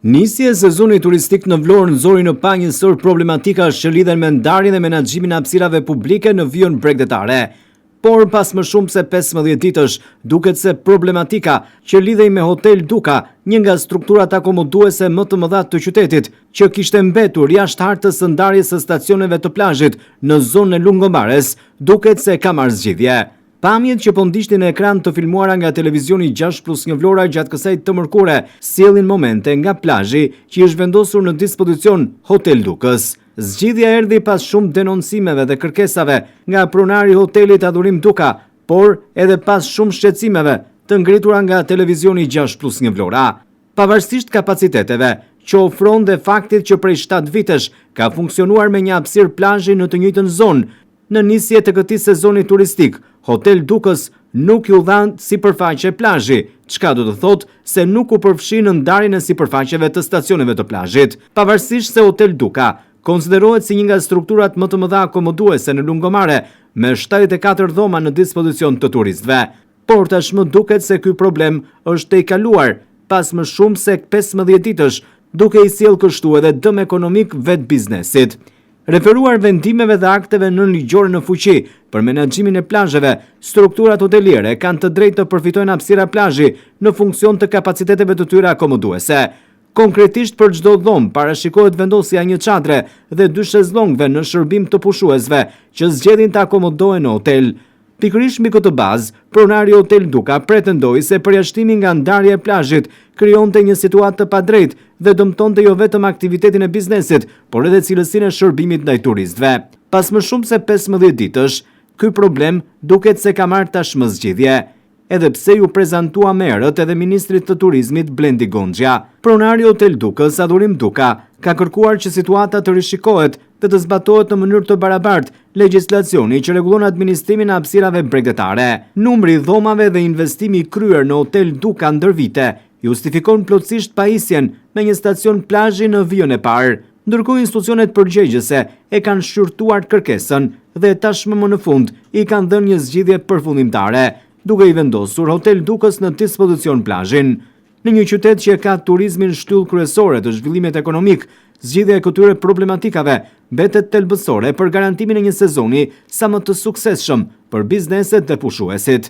Nisja e sezonit turistik në Vlorë nxori në pa njësor problematika që lidhen me ndarjen dhe menaxhimin e hapësirave publike në vijën bregdetare. Por pas më shumë se 15 ditësh, duket se problematika që lidhej me Hotel Duka, një nga strukturat akomoduese më të mëdha të qytetit, që kishte mbetur jashtë hartës së ndarjes së stacioneve të plazhit në zonën e Lungomares, duket se ka marrë zgjidhje. Pamjet që po ndiqnin në ekran të filmuara nga televizioni 6+1 Vlora gjatë kësaj të mërkure, sjellin momente nga plazhi që është vendosur në dispozicion Hotel Dukës. Zgjidhja erdhi pas shumë denoncimeve dhe kërkesave nga pronari i hotelit Adhurim Duka, por edhe pas shumë shqetësimeve të ngritura nga televizioni 6+1 Vlora. Pavarësisht kapaciteteve që ofron dhe faktit që prej 7 vitesh ka funksionuar me një hapësirë plazhi në të njëjtën zonë, në nisje të këtij sezoni turistik, Hotel Dukës nuk ju dhan sipërfaqe plazhi, çka do të thotë se nuk u përfshi në ndarjen e sipërfaqeve të stacioneve të plazhit. Pavarësisht se Hotel Duka konsiderohet si një nga strukturat më të mëdha akomoduese në Lungomare, me 74 dhoma në dispozicion të turistëve. Por tashmë duket se ky problem është i kaluar pas më shumë se 15 ditësh, duke i sjellë kështu edhe dëm ekonomik vetë biznesit. Referuar vendimeve dhe akteve nënligjore në fuqi për menaxhimin e plazheve, strukturat hoteliere kanë të drejtë të përfitojnë hapësira plazhi në funksion të kapaciteteve të tyre akomoduese. Konkretisht për çdo dhomë parashikohet vendosja një çadre dhe 2 shezllongëve në shërbim të pushuesve që zgjedhin të akomodohen në hotel. Pikërisht mbi këtë bazë, pronari Hotel Duka pretendoi se përjashtimi nga ndarja e plazhit krijonte një situatë të padrejtë dhe dëmtonte jo vetëm aktivitetin e biznesit, por edhe cilësinë e shërbimit ndaj turistëve. Pas më shumë se 15 ditësh, ky problem duket se ka marrë tashmë zgjidhje, edhe pse ju prezantua më herët edhe ministrit të turizmit Blendi Gonxha. Pronari Hotel Dukës Adhurim Duka ka kërkuar që situata të rishikohet dhe të zbatohet në mënyrë të barabartë legjislacioni që rregullon administrimin e hapësirave bregdetare. Numri i dhomave dhe investimi i kryer në Hotel Duka ndër vite justifikon plotësisht pajisjen me një stacion plazhi në vijën e parë, ndërkohë institucionet përgjegjëse e kanë shqyrtuar kërkesën dhe tashmë më në fund i kanë dhënë një zgjidhje përfundimtare, duke i vendosur Hotel Dukës në dispozicion plazhin. Në një qytet që ka turizmin shtyllë kryesore të zhvillimit ekonomik, zgjidhja e këtyre problematikave mbetet thelbësore për garantimin e një sezoni sa më të suksesshëm për bizneset dhe pushuesit.